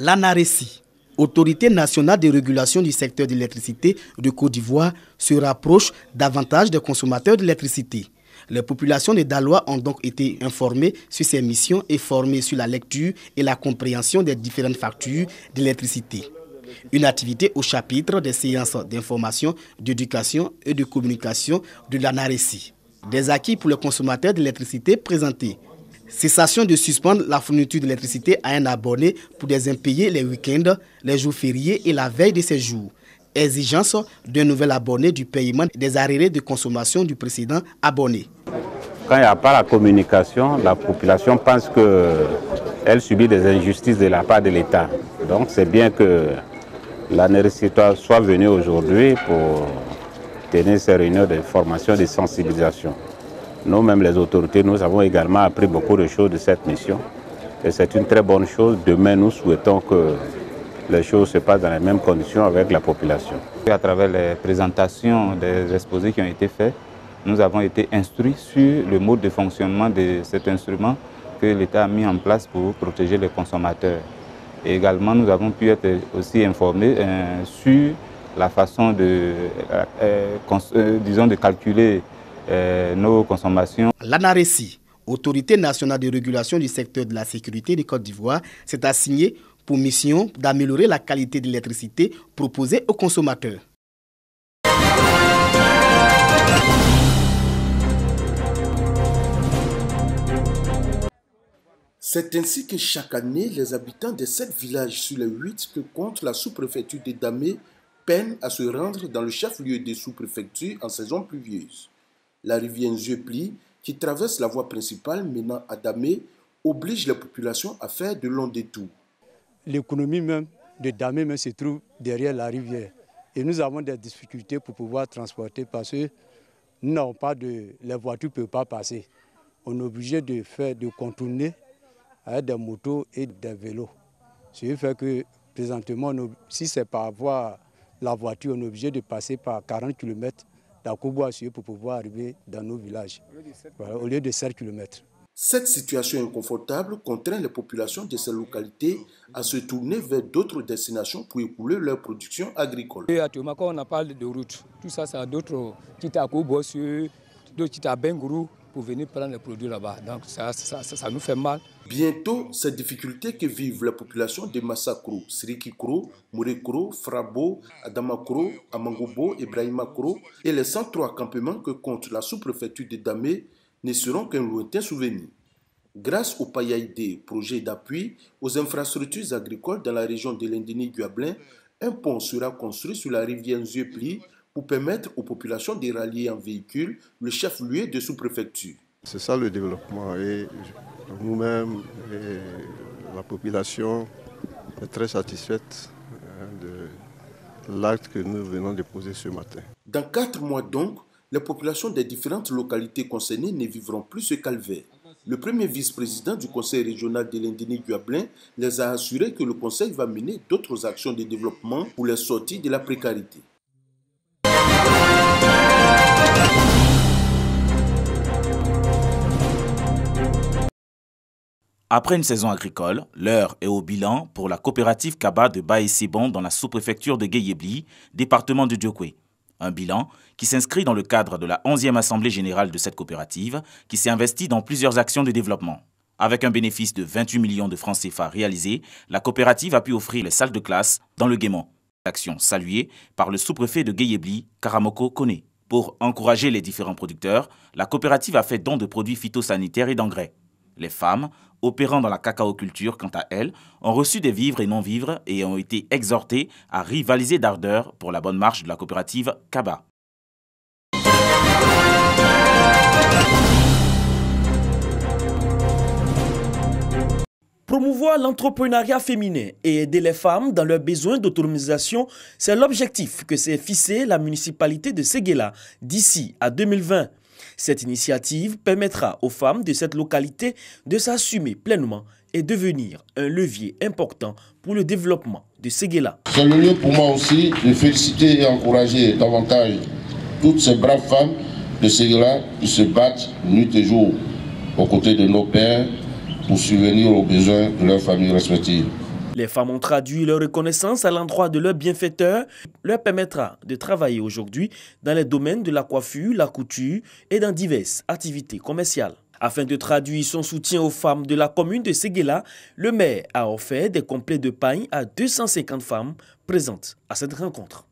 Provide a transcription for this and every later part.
L'ANARECI, Autorité nationale de régulation du secteur de l'électricité de Côte d'Ivoire, se rapproche davantage des consommateurs d'électricité. Les populations de Daloa ont donc été informées sur ces missions et formées sur la lecture et la compréhension des différentes factures d'électricité. Une activité au chapitre des séances d'information, d'éducation et de communication de l'ANARECI. Des acquis pour les consommateurs d'électricité présentés. Cessation de suspendre la fourniture d'électricité à un abonné pour des impayés les week-ends, les jours fériés et la veille de ces jours. Exigence d'un nouvel abonné du paiement des arriérés de consommation du précédent abonné. Quand il n'y a pas la communication, la population pense qu'elle subit des injustices de la part de l'État. Donc c'est bien que l'ANARECI soit venue aujourd'hui pour tenir ces réunions de formation et de sensibilisation. Nous-mêmes, les autorités, nous avons également appris beaucoup de choses de cette mission. Et c'est une très bonne chose. Demain, nous souhaitons que les choses se passent dans les mêmes conditions avec la population. À travers les présentations des exposés qui ont été faits, nous avons été instruits sur le mode de fonctionnement de cet instrument que l'État a mis en place pour protéger les consommateurs. Et également, nous avons pu être aussi informés sur la façon de calculer nos consommations. L'ANARECI, Autorité nationale de régulation du secteur de la sécurité de Côte d'Ivoire, s'est assignée pour mission d'améliorer la qualité de l'électricité proposée aux consommateurs. C'est ainsi que chaque année, les habitants des 7 villages sur les 8 que compte la sous-préfecture de Damé peinent à se rendre dans le chef-lieu des sous-préfectures en saison pluvieuse. La rivière Nzepli, qui traverse la voie principale menant à Damé, oblige les populations à faire de longs détours. L'économie même de Damé même se trouve derrière la rivière. Et nous avons des difficultés pour pouvoir transporter parce que nous n'avons pas les voitures ne peuvent pas passer. On est obligé de contourner avec des motos et des vélos. Ce qui fait que présentement, si c'est par avoir la voiture, on est obligé de passer par 40 km d'Akobo-Assoué pour pouvoir arriver dans nos villages, au lieu de 7 km. Cette situation inconfortable contraint les populations de ces localités à se tourner vers d'autres destinations pour écouler leur production agricole. Et actuellement, quand on parle de route, tout ça, c'est d'autres qui à Akobo-Assoué, d'autres qui à Bengourou pour venir prendre les produits là-bas. Donc ça nous fait mal. Bientôt, ces difficultés que vivent les populations de Massakro, Sirikikro, Mourekro, Frabo, Adamakro, Amangobo, Ibrahima-Kro et les 103 campements que compte la sous-préfecture de Damé ne seront qu'un lointain souvenir. Grâce au PAIAID, projet d'appui aux infrastructures agricoles dans la région de l'Indénie-Guablin, un pont sera construit sur la rivière Nzepli pour permettre aux populations de rallier en véhicule le chef-lieu de sous-préfecture. C'est ça le développement et nous-mêmes, la population est très satisfaite de l'acte que nous venons de poser ce matin. Dans 4 mois donc, les populations des différentes localités concernées ne vivront plus ce calvaire. Le premier vice-président du conseil régional de l'Indénie-Guablin les a assuré que le conseil va mener d'autres actions de développement pour les sortir de la précarité. Après une saison agricole, l'heure est au bilan pour la coopérative Kaba de Baé-Sébon dans la sous-préfecture de Guéyébli, département de Diokwe. Un bilan qui s'inscrit dans le cadre de la 11e Assemblée générale de cette coopérative qui s'est investie dans plusieurs actions de développement. Avec un bénéfice de 28 millions de francs CFA réalisés, la coopérative a pu offrir les salles de classe dans le Guémon. Action saluée par le sous-préfet de Guéyébli, Karamoko Kone. Pour encourager les différents producteurs, la coopérative a fait don de produits phytosanitaires et d'engrais. Les femmes, opérant dans la cacaoculture, quant à elles, ont reçu des vivres et non-vivres et ont été exhortées à rivaliser d'ardeur pour la bonne marche de la coopérative Kaba. Promouvoir l'entrepreneuriat féminin et aider les femmes dans leurs besoins d'autonomisation, c'est l'objectif que s'est fixé la municipalité de Séguéla d'ici à 2020. Cette initiative permettra aux femmes de cette localité de s'assumer pleinement et devenir un levier important pour le développement de Séguéla. C'est le lieu pour moi aussi de féliciter et encourager davantage toutes ces braves femmes de Séguéla qui se battent nuit et jour aux côtés de nos pères pour subvenir aux besoins de leurs familles respectives. Les femmes ont traduit leur reconnaissance à l'endroit de leurs bienfaiteurs, leur permettra de travailler aujourd'hui dans les domaines de la coiffure, la couture et dans diverses activités commerciales. Afin de traduire son soutien aux femmes de la commune de Séguéla, le maire a offert des complets de pagne à 250 femmes présentes à cette rencontre.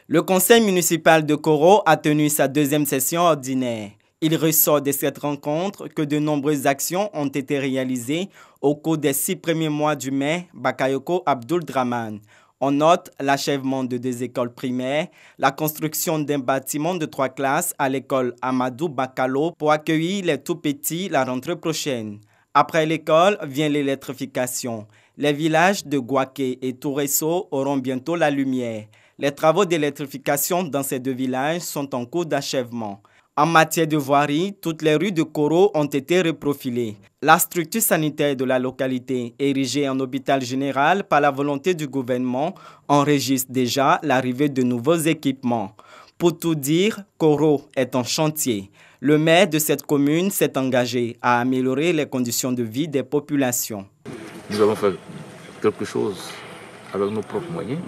Le conseil municipal de Koro a tenu sa deuxième session ordinaire. Il ressort de cette rencontre que de nombreuses actions ont été réalisées au cours des 6 premiers mois du maire Bakayoko Abdul Draman. On note l'achèvement de 2 écoles primaires, la construction d'un bâtiment de 3 classes à l'école Amadou Bakalo pour accueillir les tout-petits la rentrée prochaine. Après l'école vient l'électrification. Les villages de Gouaké et Touresso auront bientôt la lumière. Les travaux d'électrification dans ces 2 villages sont en cours d'achèvement. En matière de voirie, toutes les rues de Koro ont été reprofilées. La structure sanitaire de la localité, érigée en hôpital général par la volonté du gouvernement, enregistre déjà l'arrivée de nouveaux équipements. Pour tout dire, Koro est en chantier. Le maire de cette commune s'est engagé à améliorer les conditions de vie des populations. Nous avons fait quelque chose avec nos propres moyens.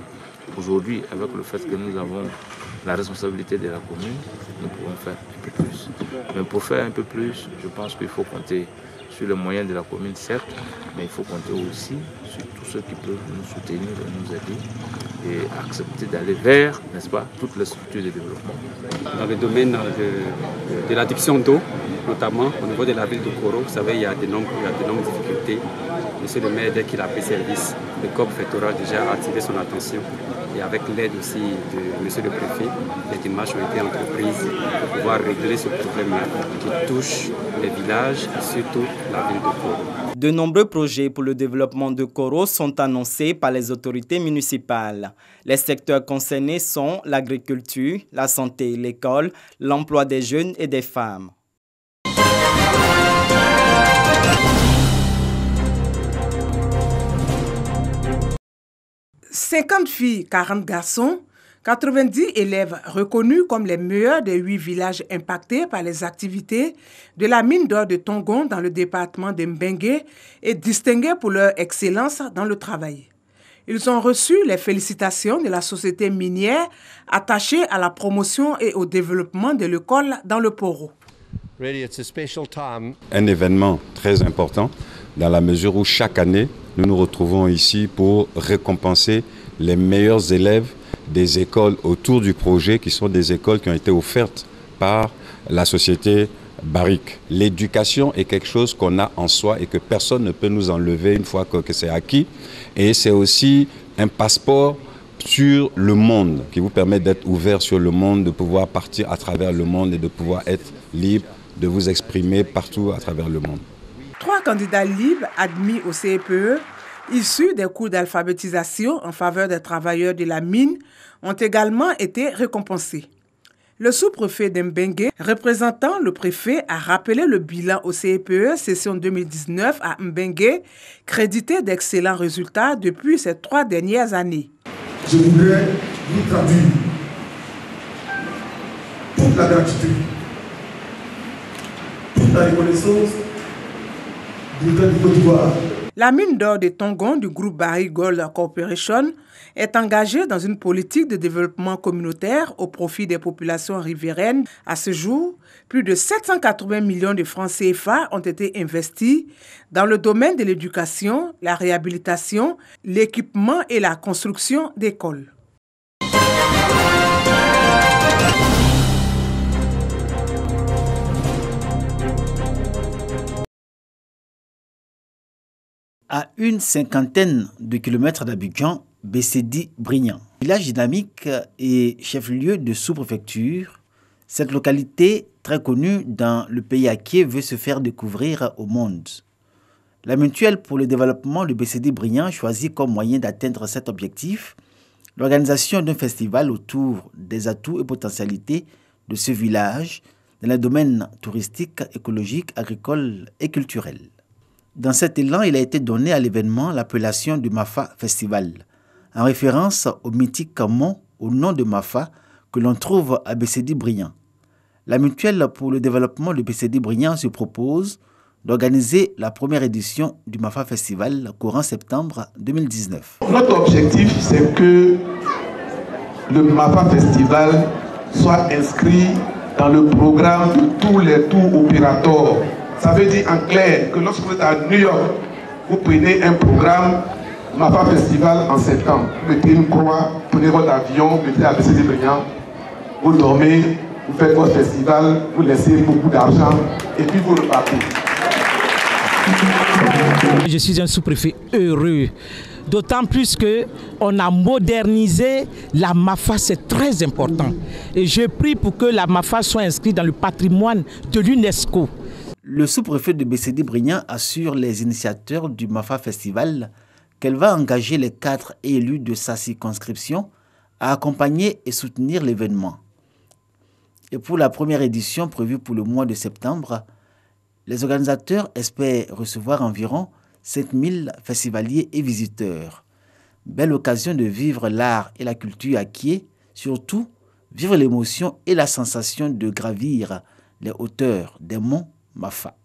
Aujourd'hui, avec le fait que nous avons la responsabilité de la commune, nous pouvons faire un peu plus. Mais pour faire un peu plus, je pense qu'il faut compter sur les moyens de la commune, certes, mais il faut compter aussi sur tous ceux qui peuvent nous soutenir et nous aider et accepter d'aller vers, n'est-ce pas, toutes les structures de développement. Dans le domaine de l'adduction d'eau, notamment au niveau de la ville de Koro, vous savez, il y a de nombreuses difficultés. Monsieur le maire, dès qu'il a pris service, le COP Fétora déjà activé son attention. Et avec l'aide aussi de monsieur le préfet, des démarches ont été entreprises pour pouvoir régler ce problème-là qui touche les villages et surtout la ville de Koro. De nombreux projets pour le développement de Koro sont annoncés par les autorités municipales. Les secteurs concernés sont l'agriculture, la santé, l'école, l'emploi des jeunes et des femmes. 50 filles, 40 garçons, 90 élèves reconnus comme les meilleurs des 8 villages impactés par les activités de la mine d'or de Tongon dans le département de Mbengue et distingués pour leur excellence dans le travail. Ils ont reçu les félicitations de la société minière attachée à la promotion et au développement de l'école dans le Poro. Un événement très important dans la mesure où chaque année, nous nous retrouvons ici pour récompenser les meilleurs élèves des écoles autour du projet, qui sont des écoles qui ont été offertes par la société Barrick. L'éducation est quelque chose qu'on a en soi et que personne ne peut nous enlever une fois que c'est acquis. Et c'est aussi un passeport sur le monde qui vous permet d'être ouvert sur le monde, de pouvoir partir à travers le monde et de pouvoir être libre de vous exprimer partout à travers le monde. 3 candidats libres admis au CEPE, issus des cours d'alphabétisation en faveur des travailleurs de la mine, ont également été récompensés. Le sous-préfet d'Mbengue, représentant le préfet, a rappelé le bilan au CEPE session 2019 à Mbengue, crédité d'excellents résultats depuis ces 3 dernières années. Je voudrais vous traduire toute la gratitude, toute la reconnaissance du peuple de Côte d'Ivoire. La mine d'or de Tongon du groupe Barrick Gold Corporation est engagée dans une politique de développement communautaire au profit des populations riveraines. À ce jour, plus de 780 millions de francs CFA ont été investis dans le domaine de l'éducation, la réhabilitation, l'équipement et la construction d'écoles. À une cinquantaine de kilomètres d'Abidjan, Bessédi-Brignan. Village dynamique et chef-lieu de sous-préfecture, cette localité très connue dans le pays acquis veut se faire découvrir au monde. La mutuelle pour le développement de Bessédi-Brignan choisit comme moyen d'atteindre cet objectif l'organisation d'un festival autour des atouts et potentialités de ce village dans les domaines touristiques, écologiques, agricoles et culturels. Dans cet élan, il a été donné à l'événement l'appellation du Mafa Festival, en référence au mythique mont au nom de Mafa que l'on trouve à Bessédi-Brignan. La mutuelle pour le développement de Bessédi-Brignan se propose d'organiser la première édition du Mafa Festival courant septembre 2019. Notre objectif, c'est que le Mafa Festival soit inscrit dans le programme de tous les tours opérateurs. Ça veut dire en clair que lorsque vous êtes à New York, vous prenez un programme Mafa Festival en septembre. Vous mettez une croix, prenez votre avion, vous mettez à BCD Brignan, vous dormez, vous faites votre festival, vous laissez beaucoup d'argent et puis vous repartez. Je suis un sous-préfet heureux, d'autant plus qu'on a modernisé la MAFA, c'est très important. Et je prie pour que la MAFA soit inscrite dans le patrimoine de l'UNESCO. Le sous-préfet de BCD Brignan assure les initiateurs du MAFA Festival qu'elle va engager les cadres élus de sa circonscription à accompagner et soutenir l'événement. Et pour la première édition prévue pour le mois de septembre, les organisateurs espèrent recevoir environ 5000 festivaliers et visiteurs. Belle occasion de vivre l'art et la culture à Kié, surtout vivre l'émotion et la sensation de gravir les hauteurs des monts Mafa.